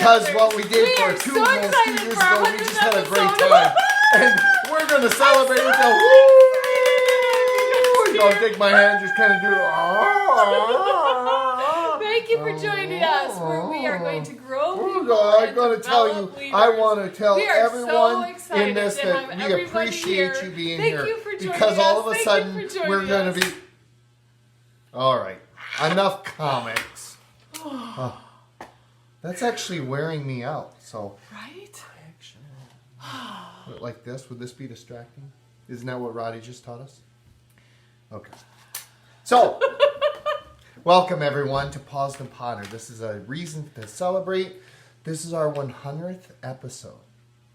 because what we did for almost 2 years ago, we just had a great time. And we're going to celebrate with the woo! Don't take my hand, just kind of do it. Thank you for joining us, where we are going to grow people. I'm going to tell you, leaders. I want to tell everyone so in this that we appreciate you being here. Because all of a sudden, we're going to be... All right, enough comics. That's actually wearing me out, so... Right? Like this, would this be distracting? Isn't that what Roddy just taught us? Okay. So, welcome everyone to Pause and Ponder. This is a reason to celebrate. This is our 100th episode.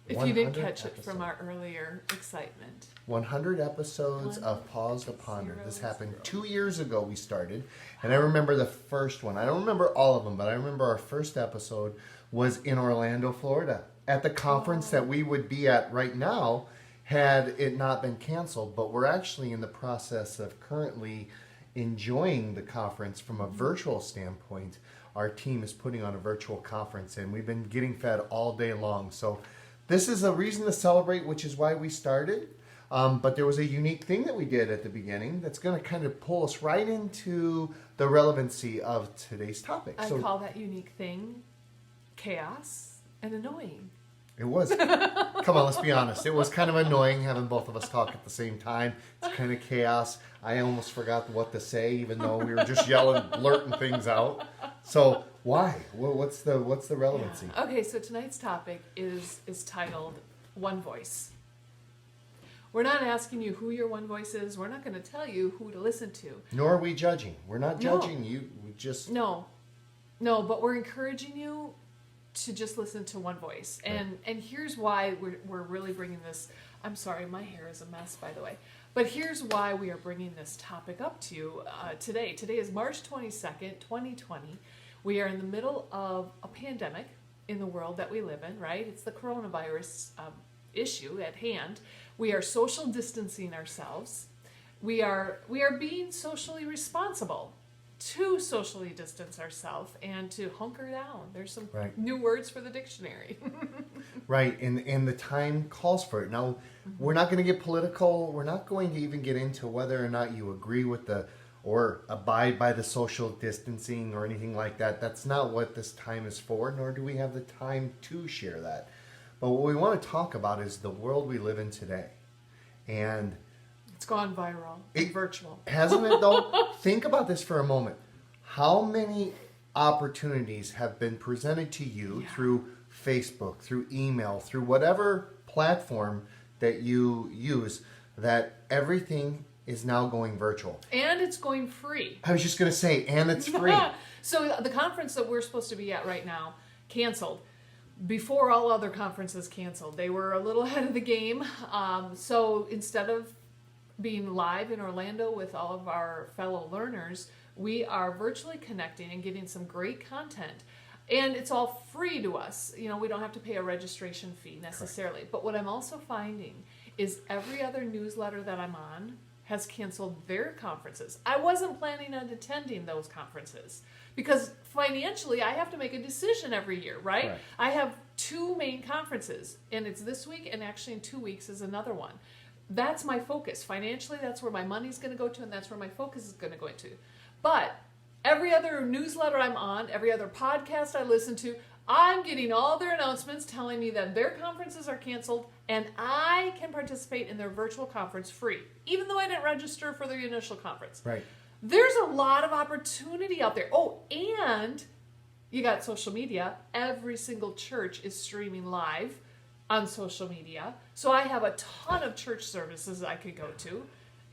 If you didn't catch it from our earlier excitement. 100 episodes of Pause to Ponder. This happened 2 years ago we started. And I remember the first one. I don't remember all of them, but I remember our first episode was in Orlando, Florida. At the conference that we would be at right now, had it not been canceled. But we're actually in the process of currently enjoying the conference from a virtual standpoint. Our team is putting on a virtual conference, and we've been getting fed all day long. So this is a reason to celebrate, which is why we started. But there was a unique thing that we did at the beginning that's going to kind of pull us right into the relevancy of today's topic. I call that unique thing chaos and annoying. It was. Come on, let's be honest. It was kind of annoying having both of us talk at the same time. It's kind of chaos. I almost forgot what to say, even though we were just yelling, blurting things out. So why? What's the relevancy? Yeah. Okay, so tonight's topic is titled One Voice. We're not asking you who your one voice is. We're not going to tell you who to listen to. Nor are we judging. We're not judging you. We just... No, but we're encouraging you to just listen to one voice. And here's why we're really bringing this. I'm sorry, my hair is a mess, by the way. But here's why we are bringing this topic up to you today. Today is March 22nd, 2020. We are in the middle of a pandemic in the world that we live in, right? It's the coronavirus issue at hand. We are social distancing ourselves. We are being socially responsible to socially distance ourselves and to hunker down. There's some new words for the dictionary. Right, and the time calls for it. Now, we're not going to get political. We're not going to even get into whether or not you agree with or abide by the social distancing or anything like that. That's not what this time is for, nor do we have the time to share that. But what we want to talk about is the world we live in today. And it's gone viral and virtual. Hasn't it, though? Think about this for a moment. How many opportunities have been presented to you through Facebook, through email, through whatever platform that you use, that everything is now going virtual? And it's going free. I was just going to say, and it's free. So the conference that we're supposed to be at right now, canceled. Before all other conferences canceled. They were a little ahead of the game. So instead of being live in Orlando with all of our fellow learners, we are virtually connecting and getting some great content. And it's all free to us. You know, we don't have to pay a registration fee necessarily. Correct. But what I'm also finding is every other newsletter that I'm on has canceled their conferences. I wasn't planning on attending those conferences because financially I have to make a decision every year, right? I have 2 main conferences, and it's this week, and actually in 2 weeks is another one. That's my focus. Financially, that's where my money's going to go to, and that's where my focus is going to go into. But every other newsletter I'm on, every other podcast I listen to, I'm getting all their announcements telling me that their conferences are canceled and I can participate in their virtual conference free, even though I didn't register for their initial conference. Right. There's a lot of opportunity out there. Oh, and you got social media. Every single church is streaming live on social media. So I have a ton of church services I could go to.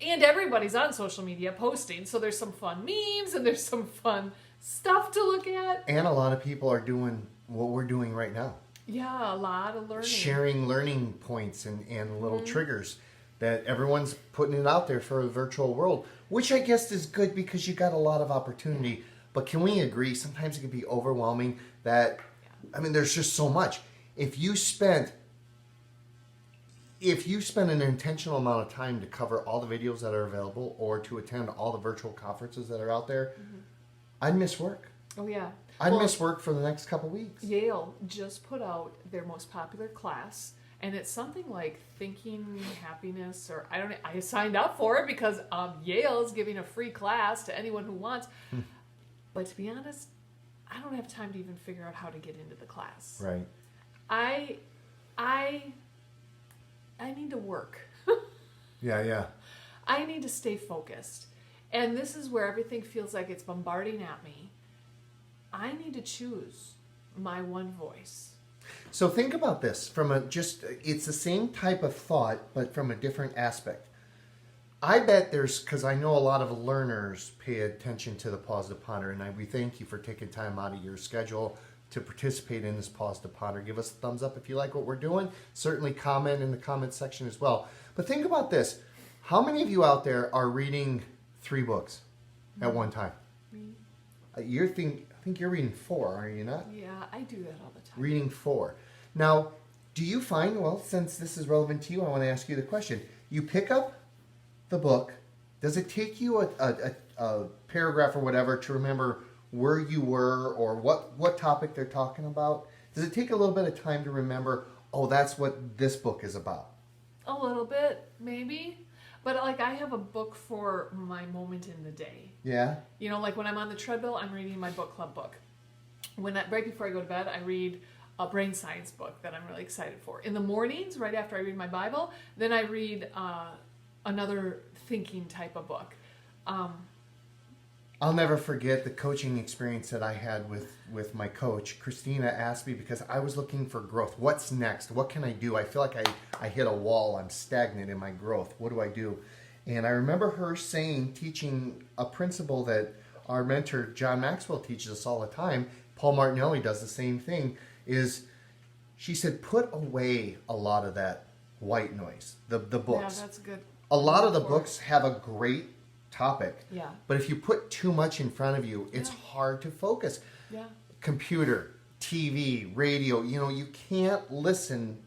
And everybody's on social media posting. So there's some fun memes and there's some fun stuff to look at. And a lot of people are doing what we're doing right now. Yeah, a lot of learning. Sharing learning points and little triggers that everyone's putting it out there for a virtual world, which I guess is good because you got a lot of opportunity. But can we agree, sometimes it can be overwhelming that, I mean, there's just so much. If you spent an intentional amount of time to cover all the videos that are available or to attend all the virtual conferences that are out there, I'd miss work. Oh, yeah. I miss work for the next couple weeks. Yale just put out their most popular class, and it's something like Thinking Happiness, or I signed up for it because Yale is giving a free class to anyone who wants. But to be honest, I don't have time to even figure out how to get into the class. Right. I need to work. Yeah. I need to stay focused. And this is where everything feels like it's bombarding at me. I need to choose my one voice. So think about this it's the same type of thought, but from a different aspect. I bet because I know a lot of learners pay attention to the Pause to Ponder, and we thank you for taking time out of your schedule to participate in this Pause to Ponder. Give us a thumbs up if you like what we're doing. Certainly comment in the comment section as well. But think about this. How many of you out there are reading 3 books at one time? Me? I think you're reading 4, are you not? Yeah, I do that all the time. Reading 4. Now, do you find, since this is relevant to you, I want to ask you the question. You pick up the book. Does it take you a paragraph or whatever to remember where you were or what topic they're talking about? Does it take a little bit of time to remember, that's what this book is about? A little bit, maybe. But I have a book for my moment in the day. Yeah? Like when I'm on the treadmill, I'm reading my book club book. Right before I go to bed, I read a brain science book that I'm really excited for. In the mornings, right after I read my Bible, then I read another thinking type of book. I'll never forget the coaching experience that I had with my coach. Christina asked me, because I was looking for growth. What's next? What can I do? I feel like I hit a wall. I'm stagnant in my growth. What do I do? And I remember her teaching a principle that our mentor, John Maxwell, teaches us all the time. Paul Martinelli does the same thing. She said, put away a lot of that white noise, the books. Yeah, that's good. A lot of the books have a great topic. Yeah. But if you put too much in front of you, it's hard to focus. Yeah. Computer, TV, radio, you can't listen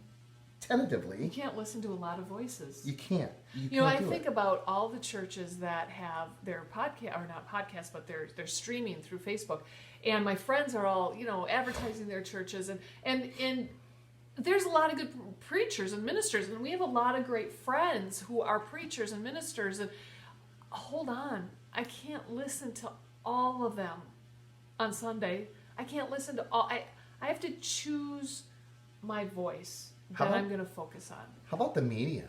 tentatively. You can't listen to a lot of voices. You can't. I think about all the churches that have their podcast, or not podcasts, but they're streaming through Facebook. And my friends are all, advertising their churches. And there's a lot of good preachers and ministers. And we have a lot of great friends who are preachers and ministers. And hold on, I can't listen to all of them on Sunday. I can't listen to all. I have to choose my voice that I'm going to focus on. How about the media?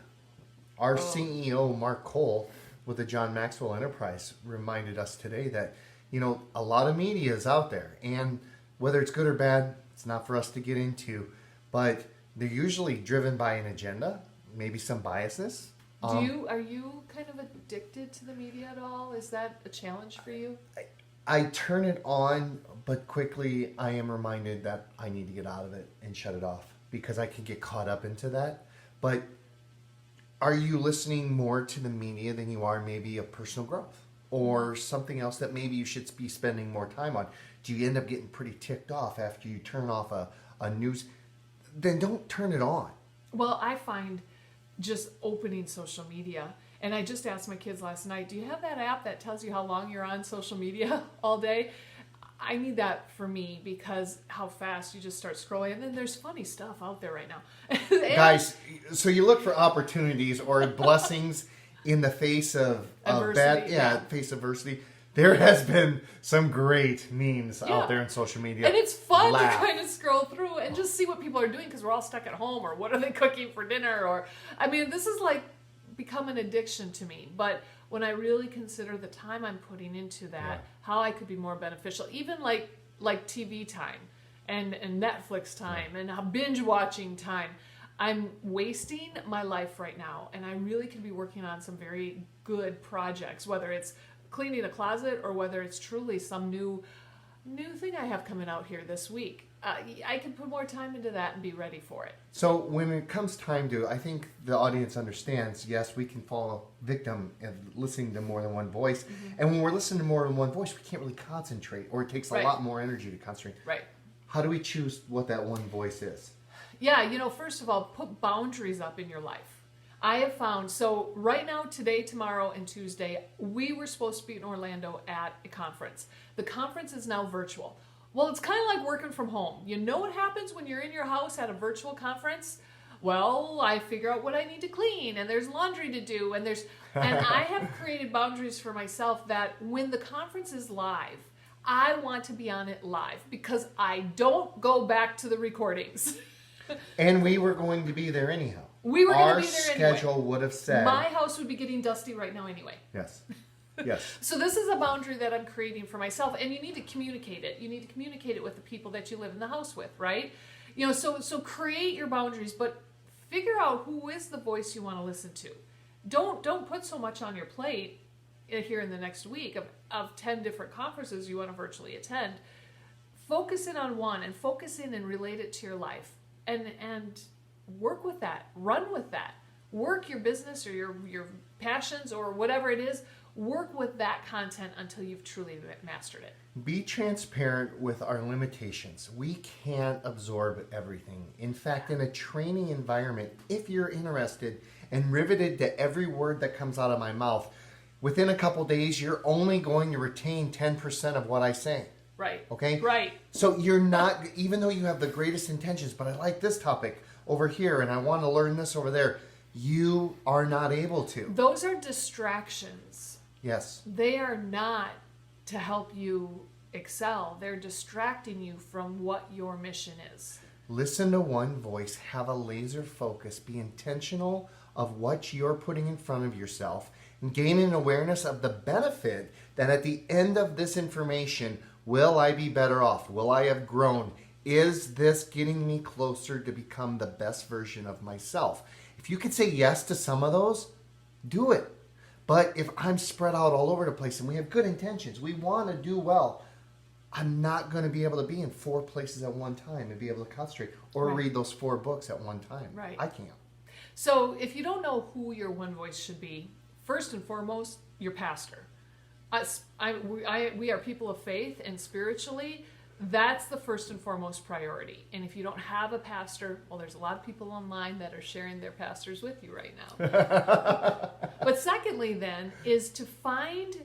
Our CEO, Mark Cole, with the John Maxwell Enterprise, reminded us today that, a lot of media is out there. And whether it's good or bad, it's not for us to get into. But they're usually driven by an agenda, maybe some biasness. Are you kind of addicted to the media at all? Is that a challenge for you? I turn it on, but quickly I am reminded that I need to get out of it and shut it off because I can get caught up into that. But are you listening more to the media than you are maybe a personal growth or something else that maybe you should be spending more time on? Do you end up getting pretty ticked off after you turn off a news? Then don't turn it on. Well, I find just opening social media, and I just asked my kids last night, do you have that app that tells you how long you're on social media all day? I need that for me because how fast you just start scrolling, and then there's funny stuff out there right now. Guys, so you look for opportunities or blessings in the face of adversity, face adversity. There has been some great memes out there in social media. And it's fun to kind of scroll through and just see what people are doing because we're all stuck at home, or what are they cooking for dinner, or this is become an addiction to me. But when I really consider the time I'm putting into that, how I could be more beneficial, even like TV time and Netflix time and binge watching time, I'm wasting my life right now, and I really could be working on some very good projects, whether it's cleaning a closet or whether it's truly some new thing I have coming out here this week. I can put more time into that and be ready for it. So when it comes time to, I think the audience understands, yes, we can fall victim of listening to more than one voice. Mm-hmm. And when we're listening to more than one voice, we can't really concentrate, or it takes a lot more energy to concentrate. Right. How do we choose what that one voice is? Yeah, first of all, put boundaries up in your life. I have found, so right now, today, tomorrow, and Tuesday, we were supposed to be in Orlando at a conference. The conference is now virtual. Well, it's kind of like working from home. You know what happens when you're in your house at a virtual conference? Well, I figure out what I need to clean, and there's laundry to do, and I have created boundaries for myself that when the conference is live, I want to be on it live because I don't go back to the recordings. And we were going to be there anyhow. We were going Our to be there anyway. schedule would have said. My house would be getting dusty right now anyway. Yes. Yes. So this is a boundary that I'm creating for myself, and you need to communicate it. You need to communicate it with the people that you live in the house with, right? You know, so create your boundaries, but figure out who is the voice you want to listen to. Don't put so much on your plate here in the next week of 10 different conferences you want to virtually attend. Focus in on one and focus in and relate it to your life and work with that. Run with that. Work your business or your passions or whatever it is. Work with that content until you've truly mastered it. Be transparent with our limitations. We can't absorb everything. In fact, in a training environment, if you're interested and riveted to every word that comes out of my mouth, within a couple days, you're only going to retain 10% of what I say. Right. Okay? Right. So you're not, even though you have the greatest intentions, but I like this topic over here and I want to learn this over there, you are not able to. Those are distractions. Yes. They are not to help you excel. They're distracting you from what your mission is. Listen to one voice, have a laser focus, be intentional of what you're putting in front of yourself, and gain an awareness of the benefit that at the end of this information, will I be better off? Will I have grown? Is this getting me closer to become the best version of myself? If you could say yes to some of those, do it. But if I'm spread out all over the place and we have good intentions, we want to do well, I'm not going to be able to be in 4 places at one time and be able to concentrate or Right. read those 4 books at one time. Right. I can't. So if you don't know who your one voice should be, first and foremost, your pastor. We are people of faith, and spiritually, that's the first and foremost priority. And if you don't have a pastor, well, there's a lot of people online that are sharing their pastors with you right now. But secondly, then, is to find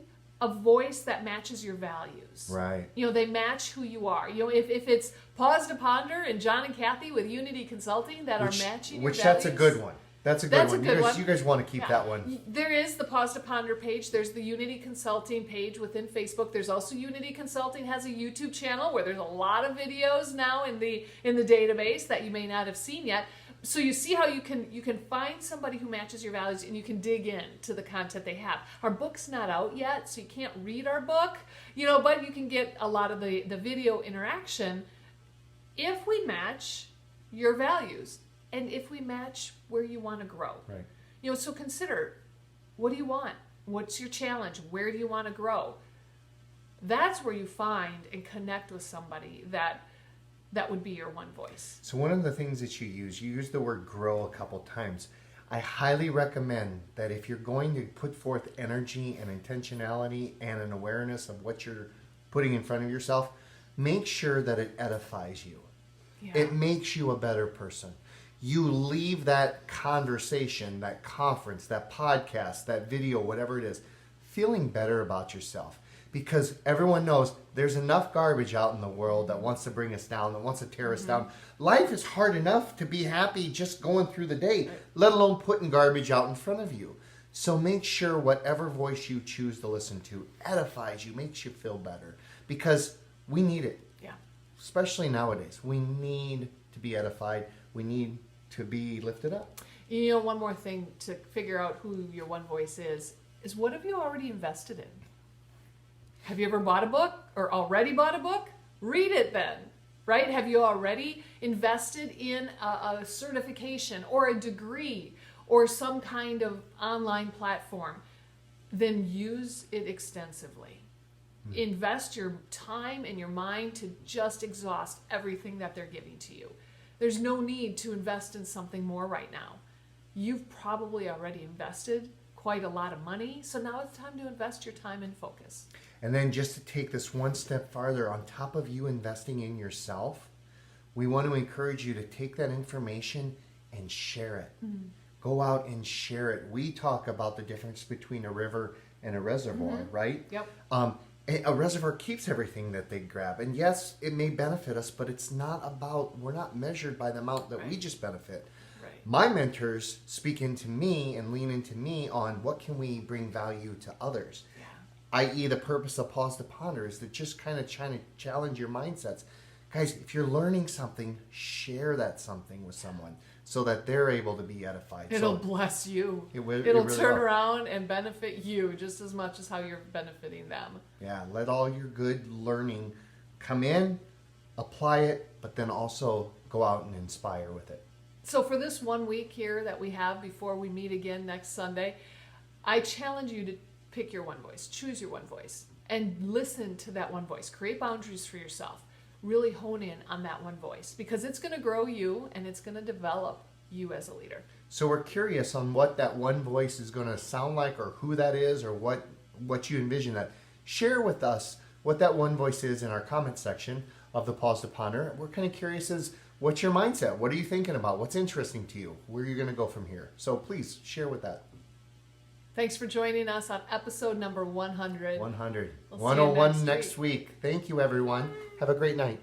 a voice that matches your values. Right. You know, they match who you are. You know, if it's Pause to Ponder and John and Kathy with Unity Consulting that are matching your values. Which that's a good one. That's a good That's a one. good one. You guys want to keep Yeah. that one. There is the Pause to Ponder page. There's the Unity Consulting page within Facebook. There's also Unity Consulting has a YouTube channel where there's a lot of videos now in the database that you may not have seen yet. So you see how you can find somebody who matches your values and you can dig in to the content they have. Our book's not out yet, so you can't read our book, you know, but you can get a lot of the video interaction if we match your values. And if we match where you want to grow. Right. You know, so consider, what do you want? What's your challenge? Where do you want to grow? That's where you find and connect with somebody that would be your one voice. So one of the things that you use the word grow a couple times. I highly recommend that if you're going to put forth energy and intentionality and an awareness of what you're putting in front of yourself, make sure that it edifies you. Yeah. It makes you a better person. You leave that conversation, that conference, that podcast, that video, whatever it is, feeling better about yourself. Because everyone knows there's enough garbage out in the world that wants to bring us down, that wants to tear us down. Life is hard enough to be happy just going through the day, let alone putting garbage out in front of you. So make sure whatever voice you choose to listen to edifies you, makes you feel better. Because we need it. Yeah. Especially nowadays. We need to be edified. We need to be lifted up. You know, one more thing to figure out who your one voice is what have you already invested in? Have you ever bought a book or already bought a book? Read it then, right? Have you already invested in a certification or a degree or some kind of online platform? Then use it extensively. Invest your time and your mind to just exhaust everything that they're giving to you. There's no need to invest in something more right now. You've probably already invested quite a lot of money, so now it's time to invest your time and focus. And then just to take this one step farther, on top of you investing in yourself, we want to encourage you to take that information and share it. Go out and share it. We talk about the difference between a river and a reservoir, right? Yep. a reservoir keeps everything that they grab. And yes, it may benefit us, but it's not about, we're not measured by the amount that we Right. just benefit. Right. My mentors speak into me and lean into me on what can we bring value to others. Yeah. I.e., the purpose of Pause to Ponder is to just kind of trying to challenge your mindsets. Guys, if you're learning something, share that something with someone so that they're able to be edified. It'll So bless you. it It'll really turn will. around and benefit you just as much as how you're benefiting them. Yeah, let all your good learning come in, apply it, but then also go out and inspire with it. So for this 1 week here that we have before we meet again next Sunday, I challenge you to pick your one voice, choose your one voice, and listen to that one voice. Create boundaries for yourself. Really hone in on that one voice because it's going to grow you and it's going to develop you as a leader. So we're curious on what that one voice is going to sound like or who that is or what you envision that. Share with us what that one voice is in our comment section of the Pause to Ponder. We're kind of curious as what's your mindset? What are you thinking about? What's interesting to you? Where are you going to go from here? So please share with that. Thanks for joining us on episode number 100. 100. We'll see you 101 next next week. Thank you, everyone. Have a great night.